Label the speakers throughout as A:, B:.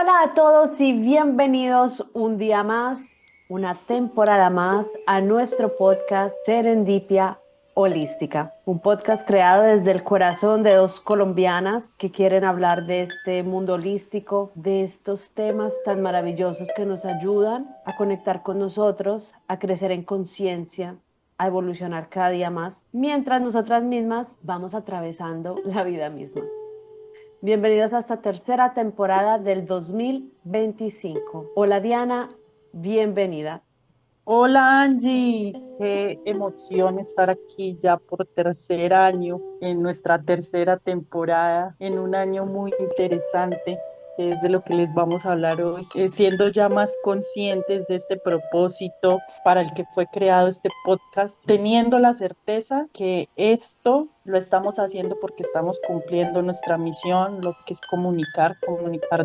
A: Hola a todos y bienvenidos un día más, una temporada más a nuestro podcast Serendipia Holística, un podcast creado desde el corazón de dos colombianas que quieren hablar de este mundo holístico, de estos temas tan maravillosos que nos ayudan a conectar con nosotros, a crecer en conciencia, a evolucionar cada día más, mientras nosotras mismas vamos atravesando la vida misma. Bienvenidos a esta tercera temporada del 2025. Hola Diana, bienvenida.
B: Hola Angie, qué emoción estar aquí ya por tercer año, en nuestra tercera temporada, en un año muy interesante, que es de lo que les vamos a hablar hoy, siendo ya más conscientes de este propósito para el que fue creado este podcast, teniendo la certeza que esto lo estamos haciendo porque estamos cumpliendo nuestra misión, lo que es comunicar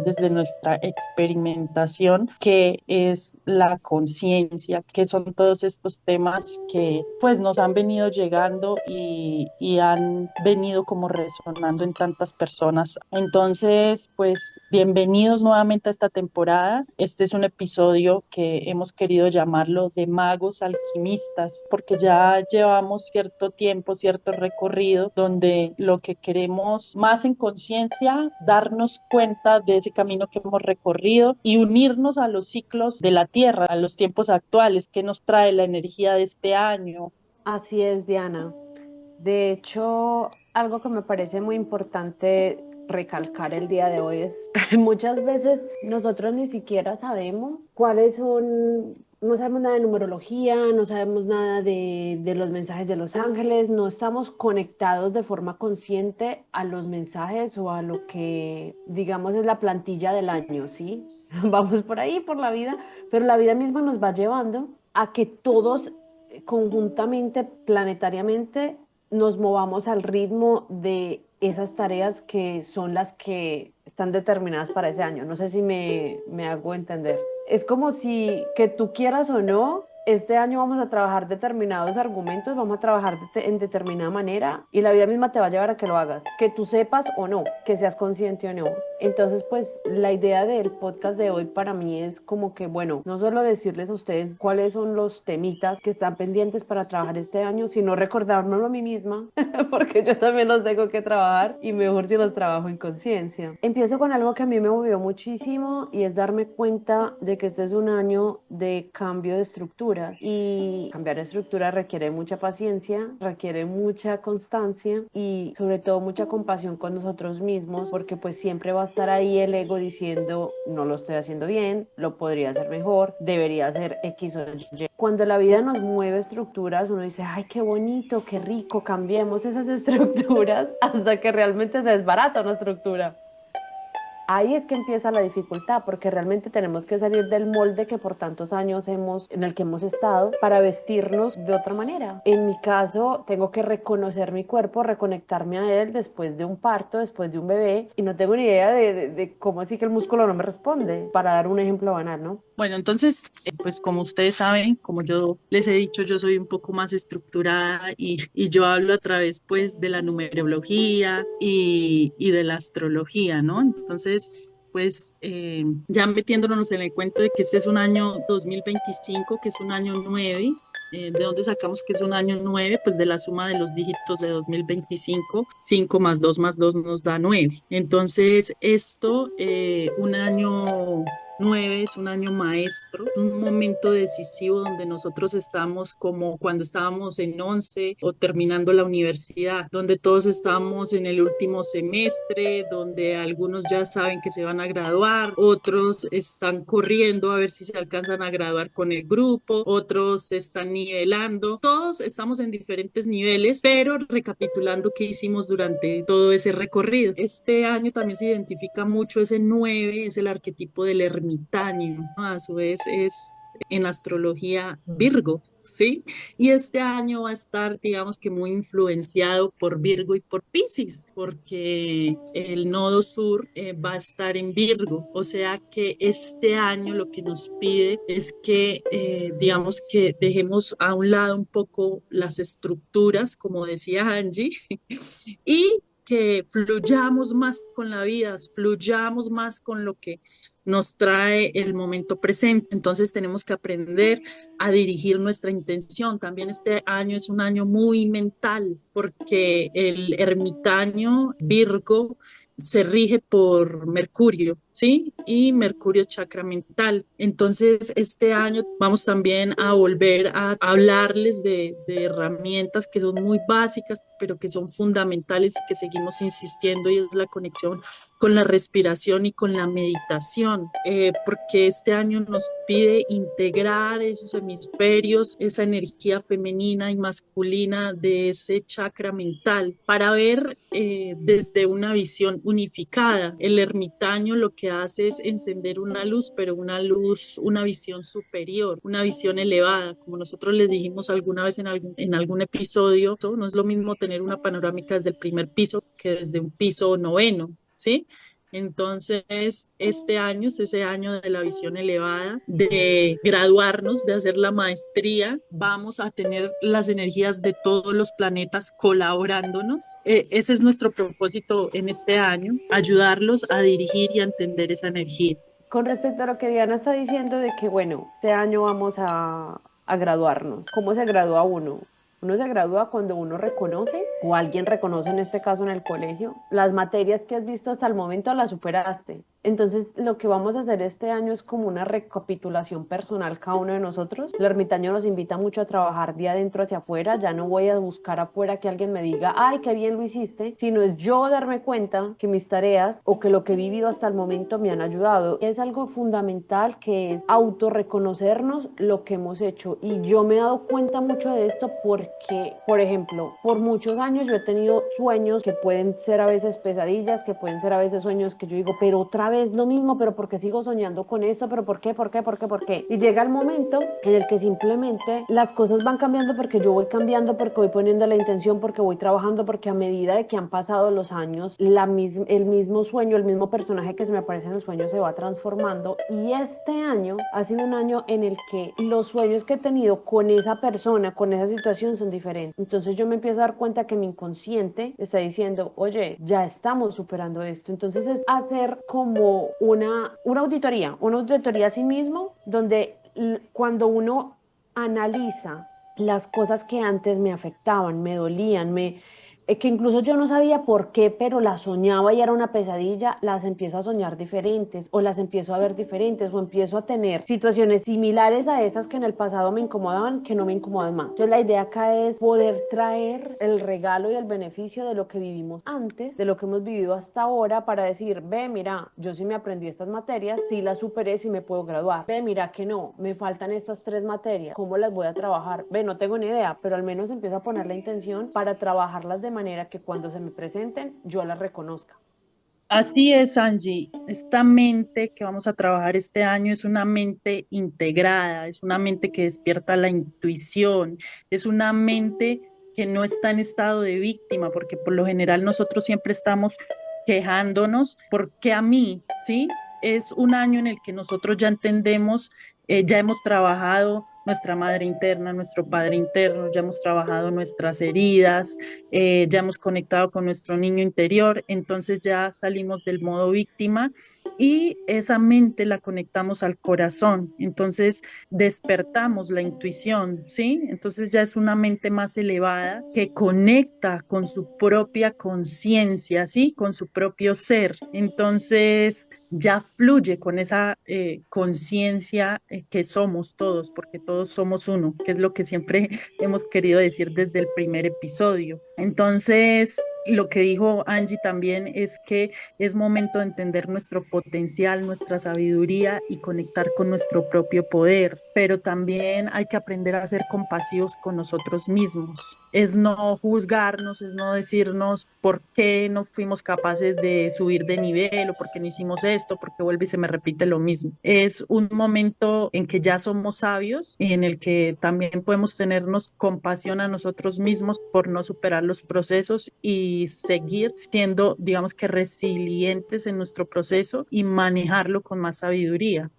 B: desde nuestra experimentación, que es la conciencia, que son todos estos temas que pues nos han venido llegando y han venido como resonando en tantas personas. Entonces, pues bienvenidos nuevamente a esta temporada. Este es un episodio que hemos querido llamarlo de magos alquimistas, porque ya llevamos cierto tiempo, cierto recorrido, donde lo que queremos más en conciencia, darnos cuenta de ese camino que hemos recorrido y unirnos a los ciclos de la Tierra, a los tiempos actuales, que nos trae la energía de este año.
A: Así es, Diana. De hecho, algo que me parece muy importante recalcar el día de hoy es muchas veces nosotros ni siquiera sabemos cuáles son, no sabemos nada de numerología, no sabemos nada de los mensajes de los ángeles, no estamos conectados de forma consciente a los mensajes o a lo que digamos es la plantilla del año, ¿sí? Vamos por ahí, por la vida, pero la vida misma nos va llevando a que todos conjuntamente, planetariamente, nos movamos al ritmo de esas tareas que son las que están determinadas para ese año. No sé si me hago entender. Es como si que tú quieras o no, este año vamos a trabajar determinados argumentos, vamos a trabajar en determinada manera y la vida misma te va a llevar a que lo hagas, que tú sepas o no, que seas consciente o no. Entonces, pues la idea del podcast de hoy para mí es como que, bueno, no solo decirles a ustedes cuáles son los temitas que están pendientes para trabajar este año, sino recordármelo a mí misma, porque yo también los tengo que trabajar y mejor si los trabajo en conciencia. Empiezo con algo que a mí me movió muchísimo y es darme cuenta de que este es un año de cambio de estructuras y cambiar de estructura requiere mucha paciencia, requiere mucha constancia y sobre todo mucha compasión con nosotros mismos porque pues siempre va a estar ahí el ego diciendo no lo estoy haciendo bien, lo podría hacer mejor, debería hacer X o Y. Cuando la vida nos mueve estructuras, uno dice, ay, qué bonito, qué rico, cambiemos esas estructuras hasta que realmente se desbarata una estructura. Ahí es que empieza la dificultad, porque realmente tenemos que salir del molde que por tantos años en el que hemos estado para vestirnos de otra manera. En mi caso, tengo que reconocer mi cuerpo, reconectarme a él después de un parto, después de un bebé, y no tengo ni idea de cómo así que el músculo no me responde, para dar un ejemplo banal, ¿no?
B: Bueno, entonces, pues como ustedes saben, como yo les he dicho, yo soy un poco más estructurada y yo hablo a través pues de la numerología y de la astrología, ¿no? Entonces, pues ya metiéndonos en el cuento de que este es un año 2025, que es un año 9. ¿De dónde sacamos que es un año 9? Pues de la suma de los dígitos de 2025, 5 más 2 nos da 9. Entonces, esto, un año 9 es un año maestro, un momento decisivo donde nosotros estamos como cuando estábamos en 11 o terminando la universidad, donde todos estamos en el último semestre, donde algunos ya saben que se van a graduar, otros están corriendo a ver si se alcanzan a graduar con el grupo, otros se están nivelando, todos estamos en diferentes niveles, pero recapitulando qué hicimos durante todo ese recorrido. Este año también se identifica mucho ese 9, es el arquetipo del ermitaño, ¿no? A su vez es en astrología Virgo, ¿sí? Y este año va a estar, digamos que muy influenciado por Virgo y por Piscis, porque el nodo sur va a estar en Virgo, o sea que este año lo que nos pide es que, digamos que dejemos a un lado un poco las estructuras, como decía Angie, y que fluyamos más con la vida, fluyamos más con lo que nos trae el momento presente. Entonces tenemos que aprender a dirigir nuestra intención. También este año es un año muy mental porque el ermitaño Virgo se rige por Mercurio, ¿sí? Y Mercurio chakra mental. Entonces, este año vamos también a volver a hablarles de herramientas que son muy básicas, pero que son fundamentales y que seguimos insistiendo, y es la conexión con la respiración y con la meditación, porque este año nos pide integrar esos hemisferios, esa energía femenina y masculina de ese chakra mental para ver desde una visión unificada. El ermitaño lo que hace es encender una luz, pero una luz, una visión superior, una visión elevada. Como nosotros les dijimos alguna vez en algún episodio, no es lo mismo tener una panorámica desde el primer piso que desde un piso noveno, ¿sí? Entonces, este año es ese año de la visión elevada, de graduarnos, de hacer la maestría. Vamos a tener las energías de todos los planetas colaborándonos. Ese es nuestro propósito en este año, ayudarlos a dirigir y a entender esa energía.
A: Con respecto a lo que Diana está diciendo de que, bueno, este año vamos a graduarnos. ¿Cómo se gradúa uno? Uno se gradúa cuando uno reconoce, o alguien reconoce en este caso en el colegio, las materias que has visto hasta el momento las superaste. Entonces, lo que vamos a hacer este año es como una recapitulación personal cada uno de nosotros. El ermitaño nos invita mucho a trabajar de adentro hacia afuera. Ya no voy a buscar afuera que alguien me diga, ay, qué bien lo hiciste, sino es yo darme cuenta que mis tareas o que lo que he vivido hasta el momento me han ayudado. Es algo fundamental que es autorreconocernos lo que hemos hecho. Y yo me he dado cuenta mucho de esto porque, por ejemplo, por muchos años yo he tenido sueños que pueden ser a veces pesadillas, que pueden ser a veces sueños que yo digo, pero otra vez lo mismo, pero ¿por qué sigo soñando con esto? ¿Pero por qué? ¿Por qué? ¿Por qué? ¿Por qué? Y llega el momento en el que simplemente las cosas van cambiando porque yo voy cambiando, porque voy poniendo la intención, porque voy trabajando, porque a medida de que han pasado los años, el mismo sueño, el mismo personaje que se me aparece en el sueño se va transformando. Y este año ha sido un año en el que los sueños que he tenido con esa persona, con esa situación son diferentes. Entonces yo me empiezo a dar cuenta que mi inconsciente está diciendo, oye, ya estamos superando esto. Entonces es hacer como una auditoría a sí mismo, donde cuando uno analiza las cosas que antes me afectaban, me dolían, que incluso yo no sabía por qué, pero las soñaba y era una pesadilla, las empiezo a soñar diferentes o las empiezo a ver diferentes o empiezo a tener situaciones similares a esas que en el pasado me incomodaban, que no me incomodan más. Entonces la idea acá es poder traer el regalo y el beneficio de lo que vivimos antes, de lo que hemos vivido hasta ahora, para decir, ve, mira, yo sí me aprendí estas materias, sí las superé, sí me puedo graduar. Ve, mira que no, me faltan estas tres materias, ¿cómo las voy a trabajar? Ve, no tengo ni idea, pero al menos empiezo a poner la intención para trabajarlas de manera que cuando se me presenten yo las reconozca.
B: Así es, Angie. Esta mente que vamos a trabajar este año es una mente integrada, es una mente que despierta la intuición, es una mente que no está en estado de víctima, porque por lo general nosotros siempre estamos quejándonos, ¿por qué a mí? ¿Sí? Es un año en el que nosotros ya entendemos, ya hemos trabajado nuestra madre interna, nuestro padre interno, ya hemos trabajado nuestras heridas, ya hemos conectado con nuestro niño interior, entonces ya salimos del modo víctima y esa mente la conectamos al corazón, entonces despertamos la intuición, ¿sí? Entonces ya es una mente más elevada que conecta con su propia conciencia, ¿sí? Con su propio ser. Entonces ya fluye con esa conciencia que somos todos, porque todos somos uno, que es lo que siempre hemos querido decir desde el primer episodio. Entonces, lo que dijo Angie también es que es momento de entender nuestro potencial, nuestra sabiduría y conectar con nuestro propio poder, pero también hay que aprender a ser compasivos con nosotros mismos. Es no juzgarnos, es no decirnos por qué no fuimos capaces de subir de nivel o por qué no hicimos esto, porque vuelve y se me repite lo mismo. Es un momento en que ya somos sabios y en el que también podemos tenernos compasión a nosotros mismos por no superar los procesos y seguir siendo, digamos que resilientes en nuestro proceso y manejarlo con más sabiduría.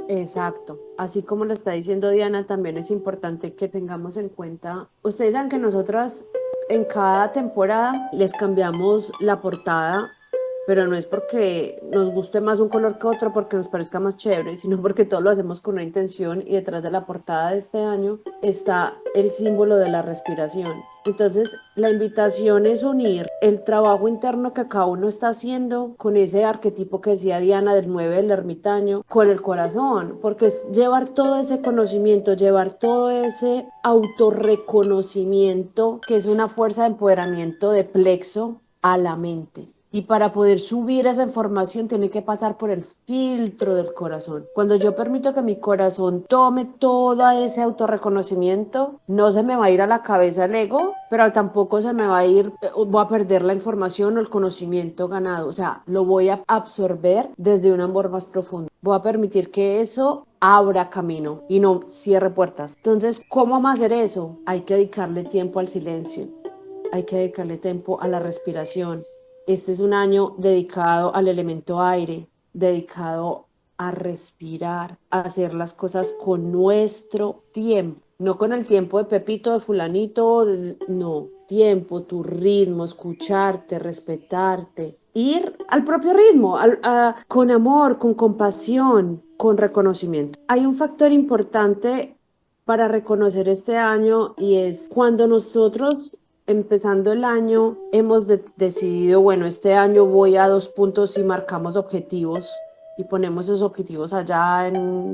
A: Exacto. Así como lo está diciendo Diana, también es importante que tengamos en cuenta, ustedes saben que nosotras en cada temporada les cambiamos la portada pero no es porque nos guste más un color que otro, porque nos parezca más chévere, sino porque todo lo hacemos con una intención y detrás de la portada de este año está el símbolo de la respiración. Entonces, la invitación es unir el trabajo interno que cada uno está haciendo con ese arquetipo que decía Diana del 9 del ermitaño, con el corazón, porque es llevar todo ese conocimiento, llevar todo ese autorreconocimiento, que es una fuerza de empoderamiento de plexo a la mente. Y para poder subir esa información tiene que pasar por el filtro del corazón. Cuando yo permito que mi corazón tome todo ese autorreconocimiento, no se me va a ir a la cabeza el ego, pero tampoco se me va a ir, voy a perder la información o el conocimiento ganado. O sea, lo voy a absorber desde un amor más profundo. Voy a permitir que eso abra camino y no cierre puertas. Entonces, ¿cómo vamos a hacer eso? Hay que dedicarle tiempo al silencio. Hay que dedicarle tiempo a la respiración. Este es un año dedicado al elemento aire, dedicado a respirar, a hacer las cosas con nuestro tiempo, no con el tiempo de Pepito, de fulanito, no, tiempo, tu ritmo, escucharte, respetarte, ir al propio ritmo, con amor, con compasión, con reconocimiento. Hay un factor importante para reconocer este año y es cuando nosotros empezando el año hemos decidido, bueno, este año voy a 2 puntos y marcamos objetivos y ponemos esos objetivos allá en un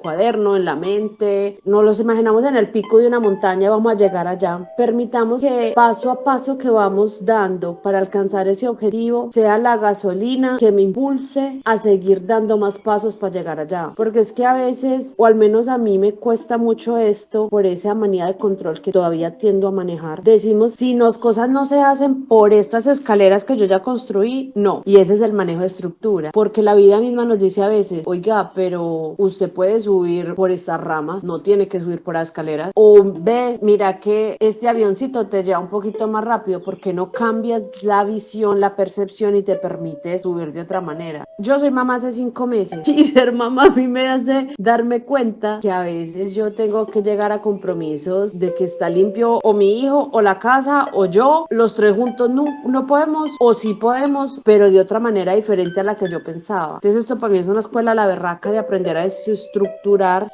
A: cuaderno, en la mente, nos los imaginamos en el pico de una montaña, vamos a llegar allá. Permitamos que paso a paso que vamos dando para alcanzar ese objetivo sea la gasolina que me impulse a seguir dando más pasos para llegar allá. Porque es que a veces, o al menos a mí me cuesta mucho esto por esa manía de control que todavía tiendo a manejar. Decimos, si las cosas no se hacen por estas escaleras que yo ya construí, no. Y ese es el manejo de estructura. Porque la vida misma nos dice a veces, oiga, pero usted puede subir por estas ramas, no tiene que subir por las escaleras. O ve, mira que este avioncito te lleva un poquito más rápido, porque no cambias la visión, la percepción y te permite subir de otra manera. Yo soy mamá hace 5 meses y ser mamá a mí me hace darme cuenta que a veces yo tengo que llegar a compromisos de que está limpio o mi hijo o la casa o yo, los tres juntos no podemos, o sí podemos, pero de otra manera diferente a la que yo pensaba. Entonces esto para mí es una escuela a la berraca de aprender a desestructurar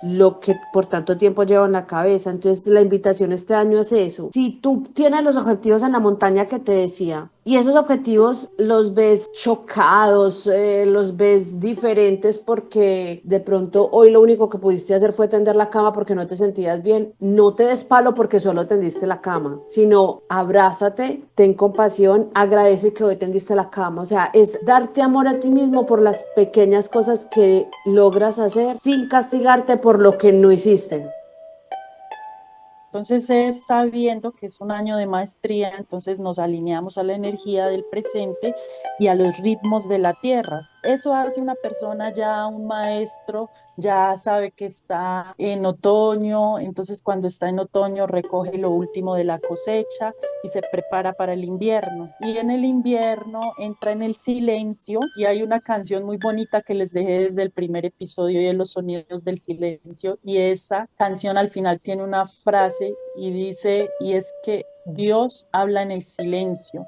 A: lo que por tanto tiempo llevo en la cabeza. Entonces la invitación este año es eso. Si tú tienes los objetivos en la montaña que te decía, y esos objetivos los ves chocados, los ves diferentes porque de pronto hoy lo único que pudiste hacer fue tender la cama porque no te sentías bien. No te des palo porque solo tendiste la cama, sino abrázate, ten compasión, agradece que hoy tendiste la cama. O sea, es darte amor a ti mismo por las pequeñas cosas que logras hacer sin castigarte por lo que no hiciste.
B: Entonces es sabiendo que es un año de maestría, entonces nos alineamos a la energía del presente y a los ritmos de la tierra. Eso hace una persona ya un maestro, ya sabe que está en otoño, entonces cuando está en otoño recoge lo último de la cosecha y se prepara para el invierno. Y en el invierno entra en el silencio y hay una canción muy bonita que les dejé desde el primer episodio de Los Sonidos del Silencio, y esa canción al final tiene una frase y dice, y es que Dios habla en el silencio,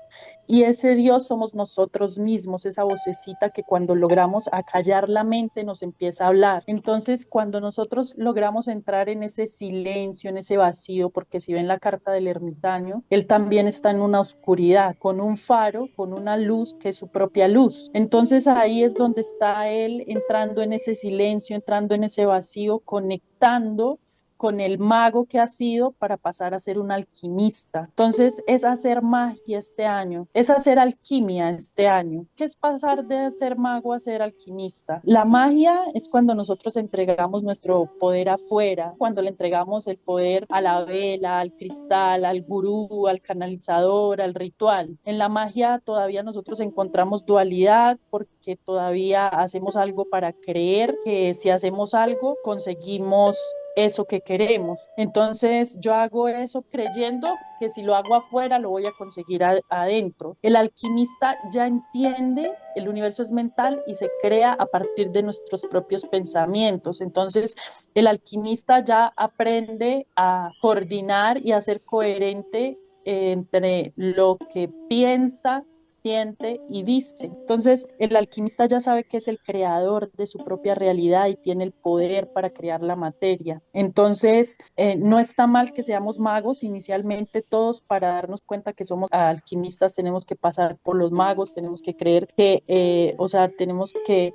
B: y ese Dios somos nosotros mismos, esa vocecita que cuando logramos acallar la mente nos empieza a hablar. Entonces, cuando nosotros logramos entrar en ese silencio, en ese vacío, porque si ven la carta del ermitaño, él también está en una oscuridad, con un faro, con una luz que es su propia luz. Entonces ahí es donde está él entrando en ese silencio, entrando en ese vacío, conectando con el mago que ha sido para pasar a ser un alquimista. Entonces es hacer magia este año, es hacer alquimia este año. ¿Qué es pasar de ser mago a ser alquimista? La magia es cuando nosotros entregamos nuestro poder afuera, cuando le entregamos el poder a la vela, al cristal, al gurú, al canalizador, al ritual. En la magia todavía nosotros encontramos dualidad porque todavía hacemos algo para creer que si hacemos algo conseguimos eso que queremos. Entonces yo hago eso creyendo que si lo hago afuera lo voy a conseguir adentro. El alquimista ya entiende, el universo es mental y se crea a partir de nuestros propios pensamientos. Entonces el alquimista ya aprende a coordinar y a ser coherente entre lo que piensa, siente y dice. Entonces, el alquimista ya sabe que es el creador de su propia realidad y tiene el poder para crear la materia. Entonces, no está mal que seamos magos inicialmente todos. Para darnos cuenta que somos alquimistas tenemos que pasar por los magos, tenemos que creer que, o sea, tenemos que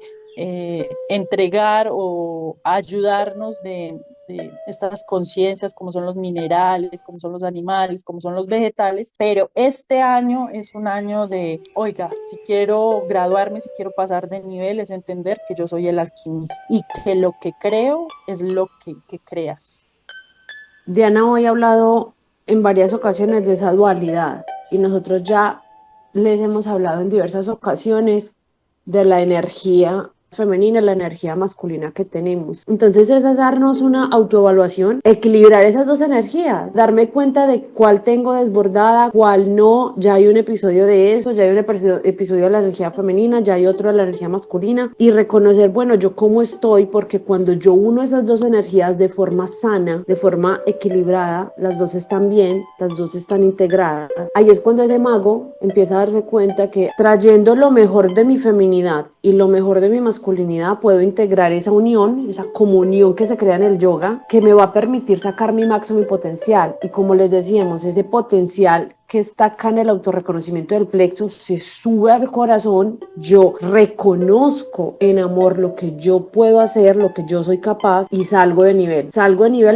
B: entregar o ayudarnos de estas conciencias, como son los minerales, como son los animales, como son los vegetales, pero este año es un año de, oiga, si quiero graduarme, si quiero pasar de nivel, es entender que yo soy el alquimista y que lo que creo es lo que creas.
A: Diana hoy ha hablado en varias ocasiones de esa dualidad y nosotros ya les hemos hablado en diversas ocasiones de la energía femenina, la energía masculina que tenemos. Entonces es darnos una autoevaluación, equilibrar esas dos energías, darme cuenta de cuál tengo desbordada, cuál no. Ya hay un episodio de eso, ya hay un episodio de la energía femenina, ya hay otro de la energía masculina, y reconocer, bueno, yo cómo estoy, porque cuando yo uno esas dos energías de forma sana, de forma equilibrada, las dos están bien, las dos están integradas. Ahí es cuando ese mago empieza a darse cuenta que trayendo lo mejor de mi feminidad y lo mejor de mi masculinidad puedo integrar esa unión, esa comunión que se crea en el yoga, que me va a permitir sacar mi máximo potencial. Y como les decíamos, ese potencial que está acá en el autorreconocimiento del plexo se sube al corazón. Yo reconozco en amor lo que yo puedo hacer, lo que yo soy capaz, y salgo de nivel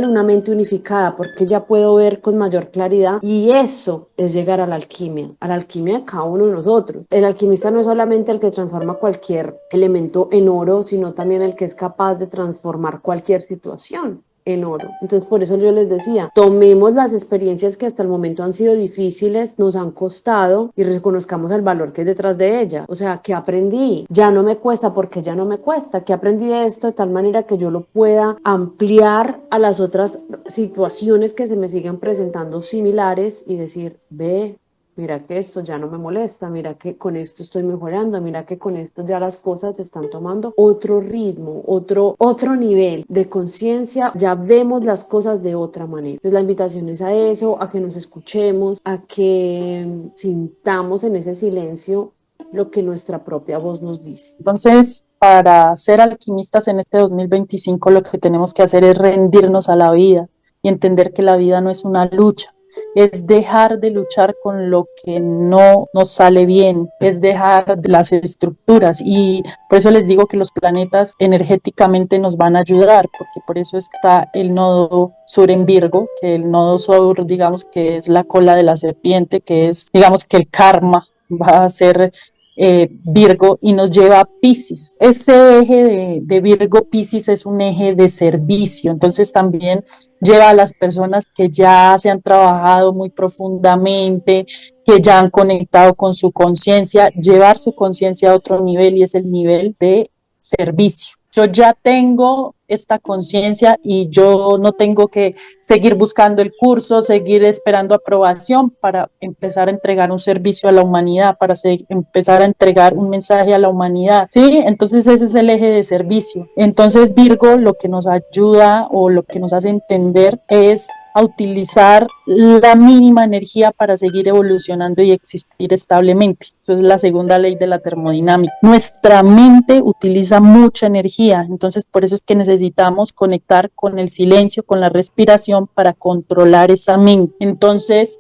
A: en una mente unificada, porque ya puedo ver con mayor claridad. Y eso es llegar a la alquimia de cada uno de nosotros. El alquimista no es solamente el que transforma cualquier elemento en oro, sino también el que es capaz de transformar cualquier situación en oro. Entonces, por eso yo les decía, tomemos las experiencias que hasta el momento han sido difíciles, nos han costado, y reconozcamos el valor que es detrás de ella. O sea, ¿qué aprendí? Ya no me cuesta, porque ya no me cuesta. ¿Qué aprendí de esto de tal manera que yo lo pueda ampliar a las otras situaciones que se me sigan presentando similares y decir, ve, mira que esto ya no me molesta, mira que con esto estoy mejorando, mira que con esto ya las cosas están tomando otro ritmo, otro nivel de conciencia, ya vemos las cosas de otra manera. Entonces la invitación es a eso, a que nos escuchemos, a que sintamos en ese silencio lo que nuestra propia voz nos dice.
B: Entonces, para ser alquimistas en este 2025, lo que tenemos que hacer es rendirnos a la vida y entender que la vida no es una lucha, es dejar de luchar con lo que no nos sale bien, es dejar las estructuras, y por eso les digo que los planetas energéticamente nos van a ayudar, porque por eso está el nodo sur en Virgo, que el nodo sur, digamos, que es la cola de la serpiente, que es, digamos, que el karma va a ser Virgo, y nos lleva a Piscis. Ese eje de Virgo-Piscis es un eje de servicio, entonces también lleva a las personas que ya se han trabajado muy profundamente, que ya han conectado con su conciencia, llevar su conciencia a otro nivel, y es el nivel de servicio. Yo ya tengo esta conciencia y yo no tengo que seguir buscando el curso, seguir esperando aprobación para empezar a entregar un servicio a la humanidad, para empezar a entregar un mensaje a la humanidad, ¿sí? Entonces ese es el eje de servicio. Entonces Virgo lo que nos ayuda o lo que nos hace entender es a utilizar la mínima energía para seguir evolucionando y existir establemente. Eso es la segunda ley de la termodinámica. Nuestra mente utiliza mucha energía, entonces por eso es que necesitamos conectar con el silencio, con la respiración, para controlar esa mente. Entonces,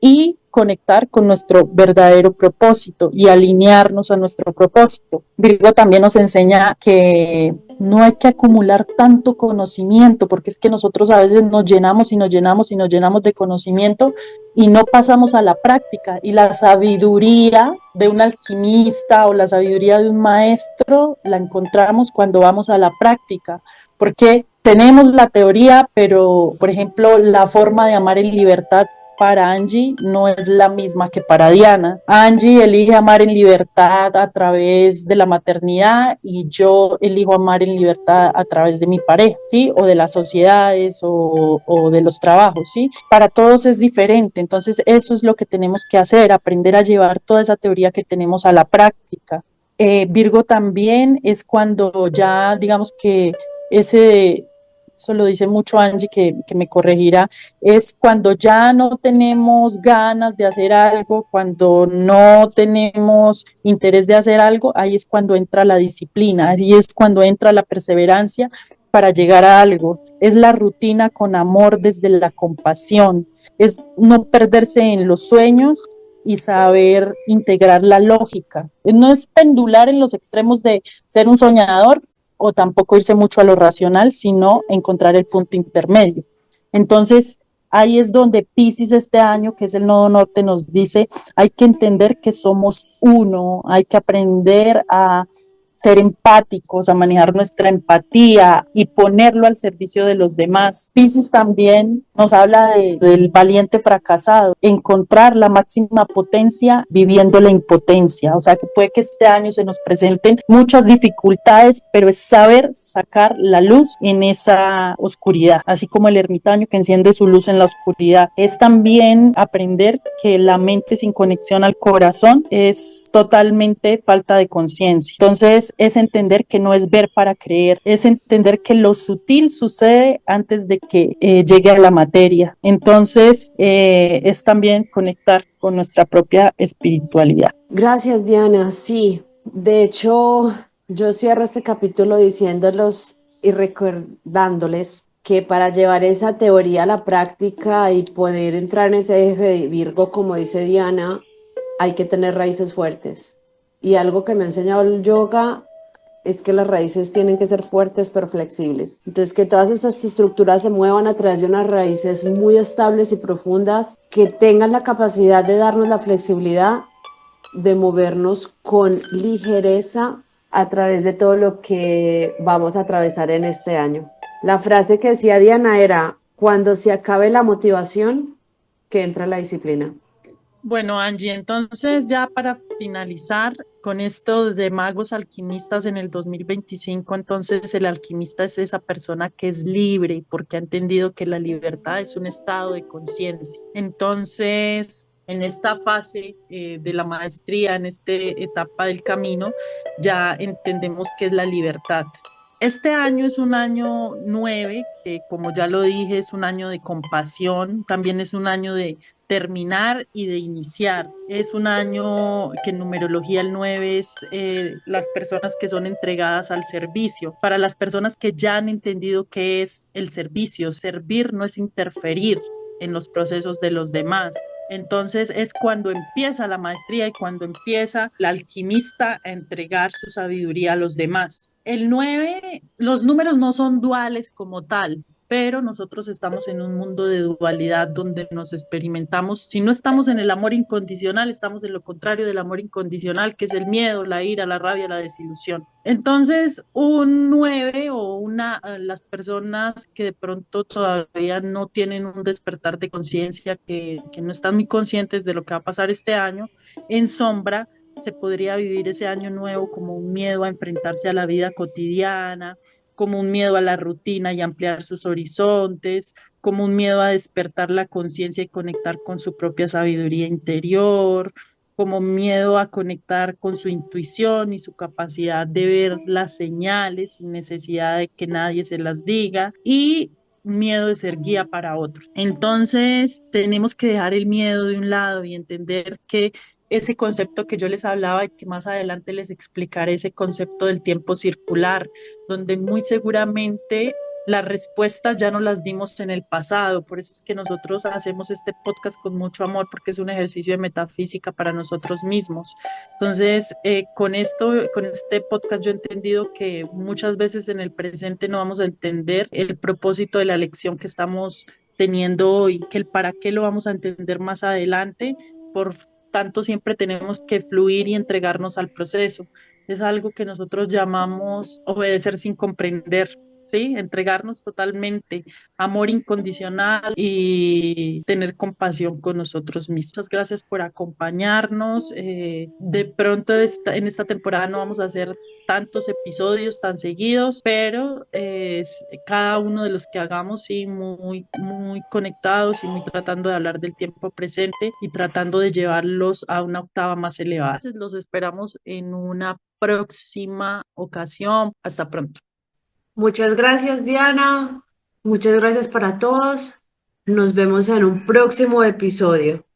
B: y conectar con nuestro verdadero propósito y alinearnos a nuestro propósito. Virgo también nos enseña que no hay que acumular tanto conocimiento, porque es que nosotros a veces nos llenamos y nos llenamos y nos llenamos de conocimiento y no pasamos a la práctica, y la sabiduría de un alquimista o la sabiduría de un maestro la encontramos cuando vamos a la práctica, porque tenemos la teoría, pero por ejemplo la forma de amar en libertad para Angie no es la misma que para Diana. Angie elige amar en libertad a través de la maternidad, y yo elijo amar en libertad a través de mi pareja, ¿sí? O de las sociedades o de los trabajos, ¿sí? Para todos es diferente, entonces eso es lo que tenemos que hacer, aprender a llevar toda esa teoría que tenemos a la práctica. Virgo también es cuando ya, digamos que ese eso lo dice mucho Angie, que me corregirá, es cuando ya no tenemos ganas de hacer algo, cuando no tenemos interés de hacer algo, ahí es cuando entra la disciplina, ahí es cuando entra la perseverancia para llegar a algo. Es la rutina con amor desde la compasión, es no perderse en los sueños y saber integrar la lógica. No es pendular en los extremos de ser un soñador o tampoco irse mucho a lo racional, sino encontrar el punto intermedio. Entonces, ahí es donde Piscis este año, que es el nodo norte, nos dice, hay que entender que somos uno, hay que aprender a ser empáticos, a manejar nuestra empatía y ponerlo al servicio de los demás. Piscis también nos habla del valiente fracasado, encontrar la máxima potencia viviendo la impotencia. O sea que puede que este año se nos presenten muchas dificultades, pero es saber sacar la luz en esa oscuridad, así como el ermitaño que enciende su luz en la oscuridad. Es también aprender que la mente sin conexión al corazón es totalmente falta de conciencia. Entonces, es entender que no es ver para creer, es entender que lo sutil sucede antes de que llegue a la materia. Entonces, es también conectar con nuestra propia espiritualidad.
A: Gracias, Diana. Sí, de hecho, yo cierro este capítulo diciéndolos y recordándoles que para llevar esa teoría a la práctica y poder entrar en ese eje de Virgo, como dice Diana, hay que tener raíces fuertes. Y algo que me ha enseñado el yoga es que las raíces tienen que ser fuertes pero flexibles. Entonces, que todas esas estructuras se muevan a través de unas raíces muy estables y profundas que tengan la capacidad de darnos la flexibilidad de movernos con ligereza a través de todo lo que vamos a atravesar en este año. La frase que decía Diana era, cuando se acabe la motivación, que entra la disciplina.
B: Bueno, Angie, entonces ya para finalizar con esto de magos alquimistas en el 2025, entonces el alquimista es esa persona que es libre porque ha entendido que la libertad es un estado de conciencia. Entonces, en esta fase de la maestría, en esta etapa del camino, ya entendemos qué es la libertad. Este año es un año 9, que como ya lo dije, es un año de compasión, también es un año de terminar y de iniciar. Es un año que en numerología el 9 es las personas que son entregadas al servicio. Para las personas que ya han entendido qué es el servicio, servir no es interferir en los procesos de los demás. Entonces es cuando empieza la maestría y cuando empieza la alquimista a entregar su sabiduría a los demás. El 9, los números no son duales como tal, pero nosotros estamos en un mundo de dualidad donde nos experimentamos, si no estamos en el amor incondicional, estamos en lo contrario del amor incondicional, que es el miedo, la ira, la rabia, la desilusión. Entonces, un 9 o las personas que de pronto todavía no tienen un despertar de conciencia, que no están muy conscientes de lo que va a pasar este año, en sombra, se podría vivir ese año nuevo como un miedo a enfrentarse a la vida cotidiana, como un miedo a la rutina y ampliar sus horizontes, como un miedo a despertar la conciencia y conectar con su propia sabiduría interior, como miedo a conectar con su intuición y su capacidad de ver las señales sin necesidad de que nadie se las diga y miedo de ser guía para otros. Entonces, tenemos que dejar el miedo de un lado y entender que ese concepto que yo les hablaba y que más adelante les explicaré, ese concepto del tiempo circular, donde muy seguramente las respuestas ya no las dimos en el pasado. Por eso es que nosotros hacemos este podcast con mucho amor, porque es un ejercicio de metafísica para nosotros mismos. Entonces, con esto, con este podcast, yo he entendido que muchas veces en el presente no vamos a entender el propósito de la lección que estamos teniendo hoy, que el para qué lo vamos a entender más adelante. Por tanto, siempre tenemos que fluir y entregarnos al proceso. Es algo que nosotros llamamos obedecer sin comprender. ¿Sí? Entregarnos totalmente, amor incondicional y tener compasión con nosotros mismos. Muchas gracias por acompañarnos. De pronto en esta temporada no vamos a hacer tantos episodios tan seguidos, pero cada uno de los que hagamos, sí, muy, muy conectados y muy tratando de hablar del tiempo presente y tratando de llevarlos a una octava más elevada. Entonces, los esperamos en una próxima ocasión. Hasta pronto.
A: Muchas gracias, Diana.
C: Muchas gracias para todos. Nos vemos en un próximo episodio.